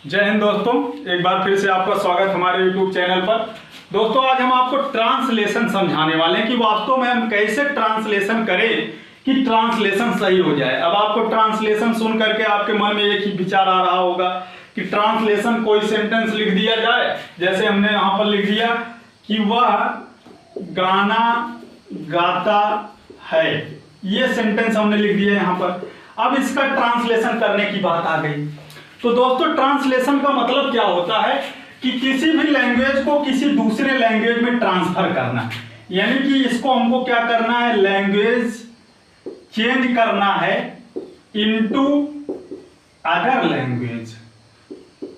जय हिंद दोस्तों, एक बार फिर से आपका स्वागत हमारे YouTube चैनल पर। दोस्तों, आज हम आपको ट्रांसलेशन समझाने वाले हैं कि वास्तव में हम कैसे ट्रांसलेशन करें कि ट्रांसलेशन सही हो जाए। अब आपको ट्रांसलेशन सुन करके आपके मन में एक ही विचार आ रहा होगा कि ट्रांसलेशन कोई सेंटेंस लिख दिया जाए, जैसे हमने यहाँ पर लिख दिया कि वह गाना गाता है, ये सेंटेंस हमने लिख दिया यहाँ पर। अब इसका ट्रांसलेशन करने की बात आ गई। तो दोस्तों, ट्रांसलेशन का मतलब क्या होता है कि किसी भी लैंग्वेज को किसी दूसरे लैंग्वेज में ट्रांसफर करना, यानी कि इसको हमको क्या करना है, लैंग्वेज चेंज करना है इनटू अदर लैंग्वेज,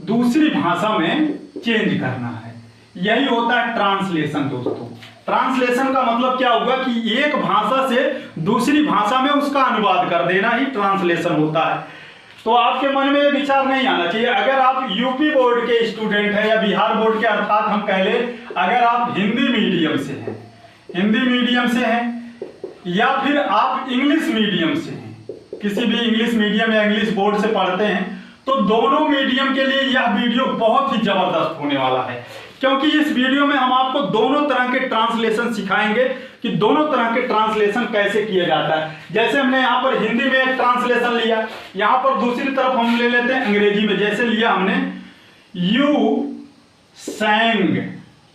दूसरी भाषा में चेंज करना है। यही होता है ट्रांसलेशन। दोस्तों, ट्रांसलेशन का मतलब क्या होगा कि एक भाषा से दूसरी भाषा में उसका अनुवाद कर देना ही ट्रांसलेशन होता है। तो आपके मन में विचार नहीं आना चाहिए, अगर आप यूपी बोर्ड के स्टूडेंट हैं या बिहार बोर्ड के, अर्थात हम कह ले अगर आप हिंदी मीडियम से हैं या फिर आप इंग्लिश मीडियम से हैं, किसी भी इंग्लिश मीडियम या इंग्लिश बोर्ड से पढ़ते हैं, तो दोनों मीडियम के लिए यह वीडियो बहुत ही जबरदस्त होने वाला है, क्योंकि इस वीडियो में हम आपको दोनों तरह के ट्रांसलेशन सिखाएंगे कि दोनों तरह के ट्रांसलेशन कैसे किया जाता है। जैसे हमने यहाँ पर हिंदी में एक ट्रांसलेशन लिया, यहाँ पर दूसरी तरफ हम ले लेते हैं अंग्रेजी में। जैसे लिया हमने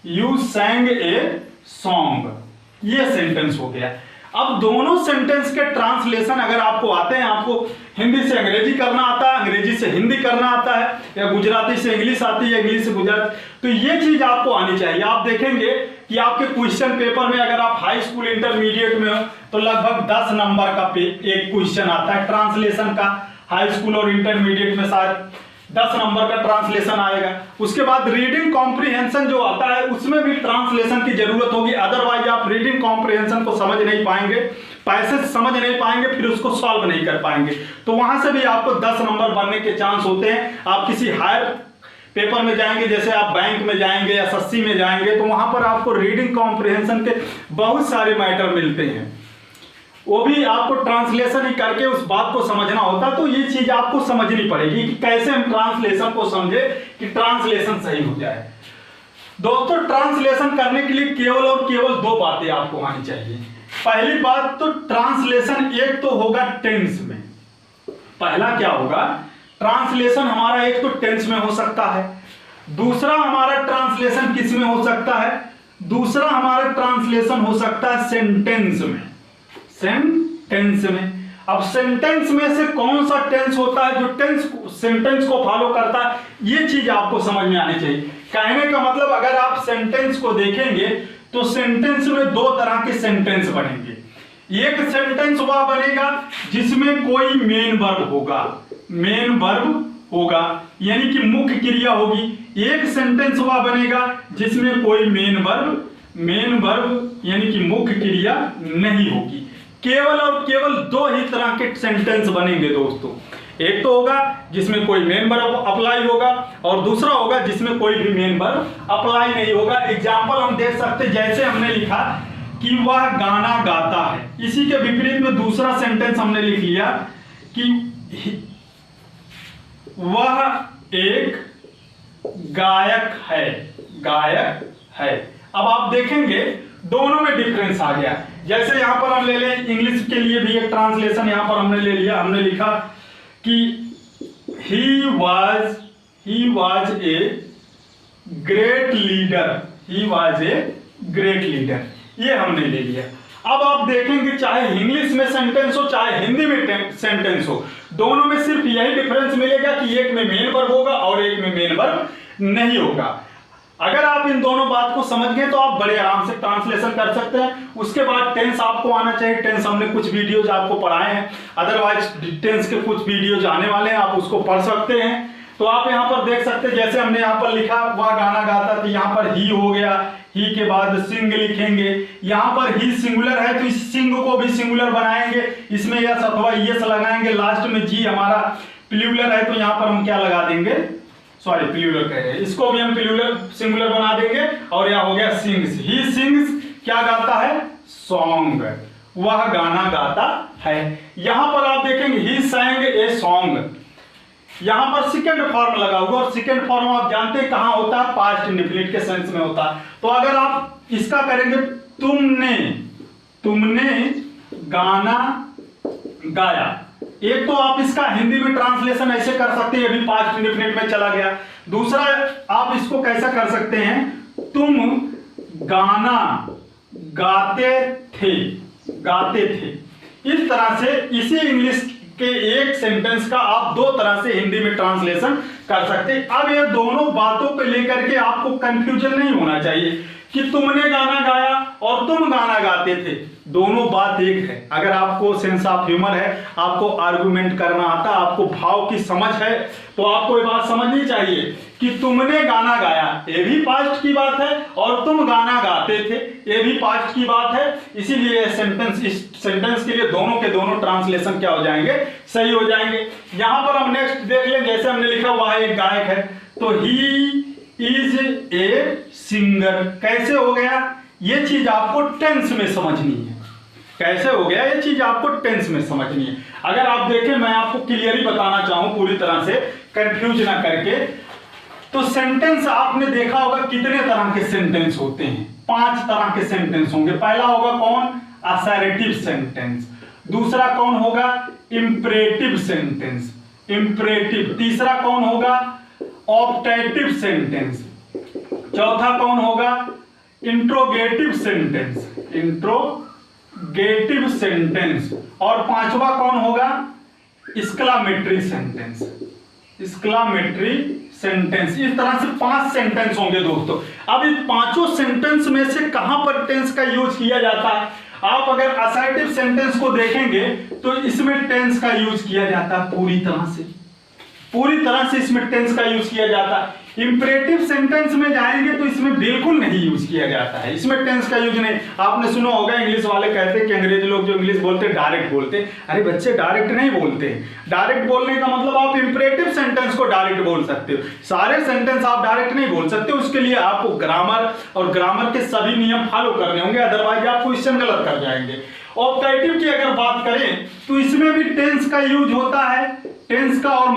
यू सैंग ए सॉन्ग, ये सेंटेंस हो गया। अब दोनों सेंटेंस के ट्रांसलेशन अगर आपको आते हैं, आपको हिंदी से अंग्रेजी करना आता है, अंग्रेजी से हिंदी करना आता है, या गुजराती से इंग्लिश आती है, इंग्लिश से गुजराती, तो ये चीज आपको आनी चाहिए। आप देखेंगे कि आपके क्वेश्चन पेपर में अगर आप हाई स्कूल इंटरमीडिएट में हो तो लगभग 10 नंबर का एक क्वेश्चन आता है ट्रांसलेशन का। हाई स्कूल और इंटरमीडिएट में शायद 10 नंबर का ट्रांसलेशन आएगा। उसके बाद रीडिंग कॉम्प्रिहेंशन जो आता है उसमें भी ट्रांसलेशन की जरूरत होगी, अदरवाइज आप रीडिंग कॉम्प्रिहेंशन को समझ नहीं पाएंगे, पैसेज समझ नहीं पाएंगे, फिर उसको सॉल्व नहीं कर पाएंगे। तो वहां से भी आपको 10 नंबर बनने के चांस होते हैं। आप किसी हायर पेपर में जाएंगे, जैसे आप बैंक में जाएंगे या एसएससी में जाएंगे, तो वहां पर आपको रीडिंग कॉम्प्रिहेंशन के बहुत सारे मैटर मिलते हैं, वो भी आपको ट्रांसलेशन ही करके उस बात को समझना होता। तो ये चीज आपको समझनी पड़ेगी कि कैसे हम ट्रांसलेशन को समझे कि ट्रांसलेशन सही हो जाए। दोस्तों, ट्रांसलेशन करने के लिए केवल और केवल 2 बातें आपको आनी चाहिए। पहली बात तो ट्रांसलेशन एक तो होगा टेंस में। पहला क्या होगा, ट्रांसलेशन हमारा एक तो टेंस में हो सकता है, दूसरा हमारा ट्रांसलेशन किस में हो सकता है, दूसरा हमारा ट्रांसलेशन हो सकता है सेंटेंस में। सेंटेंस में, अब सेंटेंस में से कौन सा टेंस होता है जो सेंटेंस को फॉलो करता है, ये चीज आपको समझ में आनी चाहिए। कहने का मतलब, अगर आप सेंटेंस को देखेंगे तो सेंटेंस में 2 तरह के सेंटेंस बनेंगे। एक सेंटेंस वह बनेगा जिसमें कोई मेन वर्ब होगा, यानी कि मुख्य क्रिया होगी। एक सेंटेंस वह बनेगा जिसमें कोई मेन वर्ब यानी कि मुख्य क्रिया नहीं होगी। केवल और केवल 2 ही तरह के सेंटेंस बनेंगे दोस्तों। एक तो होगा जिसमें कोई मेन वर्ब अप्लाई होगा, और दूसरा होगा जिसमें कोई भी मेन वर्ब अप्लाई नहीं होगा। एग्जांपल हम देख सकते हैं, जैसे हमने लिखा कि वह गाना गाता है, इसी के विपरीत में दूसरा सेंटेंस हमने लिख लिया कि वह एक गायक है। अब आप देखेंगे दोनों में डिफरेंस आ गया। जैसे यहां पर हम ले लें इंग्लिश के लिए भी एक ट्रांसलेशन यहां पर हमने ले लिया, हमने लिखा कि he was a great leader, ये हमने ले लिया। अब आप देखेंगे चाहे इंग्लिश में सेंटेंस हो चाहे हिंदी में सेंटेंस हो, दोनों में सिर्फ यही डिफरेंस मिलेगा कि एक में मेन वर्ब होगा और एक में मेन वर्ब नहीं होगा। अगर आप इन दोनों बात को समझ गए तो आप बड़े आराम से ट्रांसलेशन कर सकते हैं। उसके बाद टेंस आपको आना चाहिए। टेंस हमने कुछ वीडियोज आपको पढ़ाए हैं, अदरवाइज टेंस के कुछ वीडियोज आने वाले हैं, आप उसको पढ़ सकते हैं। तो आप यहाँ पर देख सकते हैं, जैसे हमने यहाँ पर लिखा वह गाना गाता, तो यहाँ पर ही हो गया, ही के बाद सिंग लिखेंगे। यहाँ पर ही सिंगुलर है तो इस सिंग को भी सिंगुलर बनाएंगे, इसमें यस अथवा यस लगाएंगे। लास्ट में जी हमारा प्लूरल है तो यहाँ पर हम क्या लगा देंगे, सॉरी प्लूरल कह रहे हैं, इसको भी हम प्लूरल सिंगुलर बना देंगे। और यह हो गया सिंग्स, ही सिंग्स क्या गाता है, सॉन्ग, वह गाना गाता है। यहां पर आप देखेंगे ही sang ए सॉन्ग, यहाँ पर सेकंड फॉर्म लगा हुआ, और सेकंड फॉर्म आप जानते हैं कहाँ होता है, पास्ट इंडेफिनिट के सेंस में होता है। तो अगर आप इसका करेंगे तुमने गाना गाया, एक तो आप इसका हिंदी में ट्रांसलेशन ऐसे कर सकते हैं, अभी पास्ट इंडेफिनिट में चला गया। दूसरा आप इसको कैसा कर सकते हैं, तुम गाना गाते थे। इस तरह से इसी इंग्लिश के एक सेंटेंस का आप दो तरह से हिंदी में ट्रांसलेशन कर सकते हैं। अब ये दोनों बातों को लेकर के आपको कंफ्यूजन नहीं होना चाहिए कि तुमने गाना गाया और तुम गाना गाते थे, दोनों बात एक है। अगर आपको सेंस ऑफ ह्यूमर है, आपको आर्गुमेंट करना आता, आपको भाव की समझ है, तो आपको ये बात समझनी चाहिए कि तुमने गाना गाया ये भी पास्ट की बात है, और तुम गाना गाते थे ये भी पास्ट की बात है। इसीलिए इस सेंटेंस के लिए दोनों के दोनों ट्रांसलेशन क्या हो जाएंगे, सही हो जाएंगे। यहां पर हम नेक्स्ट देख लें, जैसे हमने लिखा हुआ है एक गायक है, तो ही इज ए सिंगर। कैसे हो गया, ये चीज आपको टेंस में समझनी है। कैसे हो गया, ये चीज आपको टेंस में समझनी है। अगर आप देखें, मैं आपको क्लियरली बताना चाहूं पूरी तरह से कंफ्यूज ना करके, तो सेंटेंस आपने देखा होगा कितने तरह के सेंटेंस होते हैं, 5 तरह के सेंटेंस होंगे। पहला होगा कौन, असर्टिव सेंटेंस। दूसरा कौन होगा, इंपरेटिव सेंटेंस, इंपरेटिव। तीसरा कौन होगा, ऑप्टेटिव सेंटेंस। चौथा कौन होगा, इंट्रोगेटिव सेंटेंस, इंट्रोगेटिव सेंटेंस। और पांचवा कौन होगा, एक्सक्लामेटरी सेंटेंस, एक्सक्लामेटरी सेंटेंस। इस तरह से 5 सेंटेंस होंगे दोस्तों। अब इन पांचों सेंटेंस में से कहां पर टेंस का यूज किया जाता है, आप अगर असर्टिव सेंटेंस को देखेंगे तो इसमें टेंस का यूज किया जाता है, पूरी तरह से इसमें टेंस का यूज किया जाता है। इंपरेटिव सेंटेंस में जाएंगे तो इसमें बिल्कुल नहीं यूज किया जाता है, इसमें टेंस का यूज नहीं। आपने सुना होगा इंग्लिश वाले कहते हैं कि अंग्रेजी लोग जो इंग्लिश बोलते हैं डायरेक्ट बोलते हैं। अरे बच्चे, डायरेक्ट नहीं बोलते। डायरेक्ट बोलने का मतलब आप इंपरेटिव सेंटेंस को डायरेक्ट बोल सकते हो, सारे सेंटेंस आप डायरेक्ट नहीं बोल सकते। उसके लिए आपको ग्रामर और ग्रामर के सभी नियम फॉलो करने होंगे, अदरवाइज आप क्वेश्चन गलत कर जाएंगे। ऑप्टेटिव की अगर बात करें तो इसमें भी टेंस का यूज होता है, टेंस का और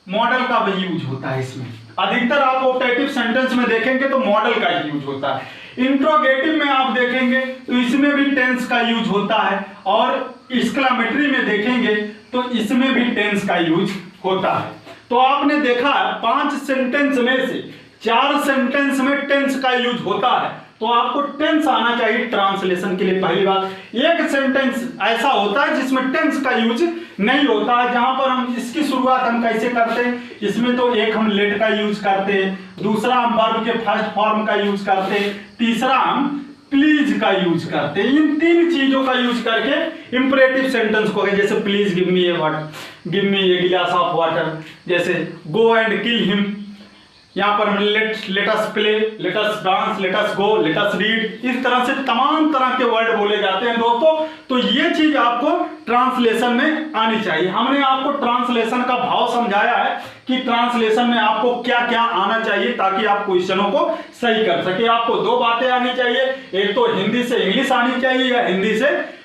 मॉडल का भी यूज होता है। इसमें अधिकतर आप ऑप्टेटिव सेंटेंस में देखेंगे तो मॉडल का यूज होता है। इंट्रोगेटिव में आप देखेंगे तो इसमें भी टेंस का यूज होता है, और एक्सक्लामेटरी में देखेंगे तो इसमें भी टेंस का यूज होता है। तो आपने देखा 5 सेंटेंस में से 4 सेंटेंस में टेंस का यूज होता है, तो आपको टेंस आना चाहिए ट्रांसलेशन के लिए। पहली बात, एक सेंटेंस ऐसा होता है जिसमें टेंस का यूज नहीं होता है, जहां पर हम इसकी शुरुआत हम कैसे करते हैं, इसमें तो एक हम लेट का यूज करते हैं, दूसरा हम वर्ब के फर्स्ट फॉर्म का यूज करते हैं, तीसरा हम प्लीज का यूज करते हैं। इन 3 चीजों का यूज करके इंपरेटिव सेंटेंस को, जैसे प्लीज गिव मी ए गिलास ऑफ वाटर, जैसे गो एंड किल हिम, यहाँ पर हम let us play, let us dance, let us go, let us read, इस तरह से तमाम तरह के वर्ड बोले जाते हैं दोस्तों। तो ये चीज आपको ट्रांसलेशन में आनी चाहिए। हमने आपको ट्रांसलेशन का भाव समझाया है कि ट्रांसलेशन में आपको क्या क्या आना चाहिए ताकि आप क्वेश्चनों को सही कर सके। आपको 2 बातें आनी चाहिए, एक तो हिंदी से इंग्लिश आनी चाहिए या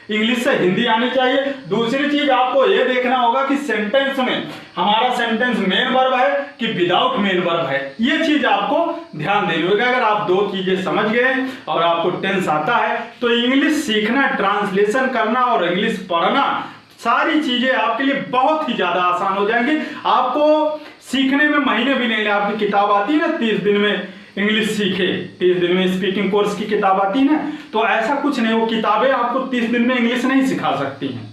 इंग्लिश से हिंदी आनी चाहिए। दूसरी चीज आपको यह देखना होगा कि सेंटेंस में हमारा सेंटेंस मेन वर्ब है कि विदाउट मेन वर्ब है, ये चीज आपको ध्यान देनी होगी। अगर आप 2 चीजें समझ गए और आपको टेंस आता है तो इंग्लिश सीखना, ट्रांसलेशन करना और इंग्लिश पढ़ना, सारी चीजें आपके लिए बहुत ही ज्यादा आसान हो जाएंगी। आपको सीखने में महीने भी नहीं लगे। आपकी किताब आती है ना 30 दिन में इंग्लिश सीखे, 30 दिन में स्पीकिंग कोर्स की किताब आती है ना, तो ऐसा कुछ नहीं, वो किताबें आपको 30 दिन में इंग्लिश नहीं सिखा सकती हैं।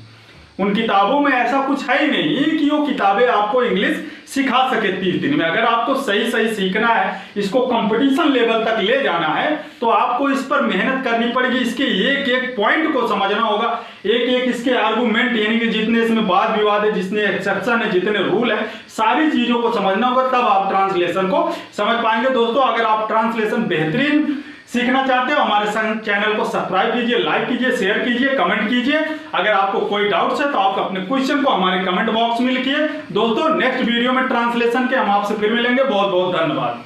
उन किताबों में ऐसा कुछ है ही नहीं कि वो किताबें आपको इंग्लिश सिखा सके 30 दिन में। अगर आपको सही सीखना है, इसको कंपटीशन लेवल तक ले जाना है, तो आपको इस पर मेहनत करनी पड़ेगी। इसके एक एक पॉइंट को समझना होगा, एक एक इसके आर्गुमेंट, यानी कि जितने इसमें वाद विवाद है, जितने एक्सेप्शन है, जितने रूल है, सारी चीजों को समझना होगा, तब आप ट्रांसलेशन को समझ पाएंगे। दोस्तों, अगर आप ट्रांसलेशन बेहतरीन सीखना चाहते हो, हमारे चैनल को सब्सक्राइब कीजिए, लाइक कीजिए, शेयर कीजिए, कमेंट कीजिए। अगर आपको कोई डाउट्स है तो आप अपने क्वेश्चन को हमारे कमेंट बॉक्स में लिखिए। दोस्तों, नेक्स्ट वीडियो में ट्रांसलेशन के हम आपसे फिर मिलेंगे। बहुत बहुत धन्यवाद।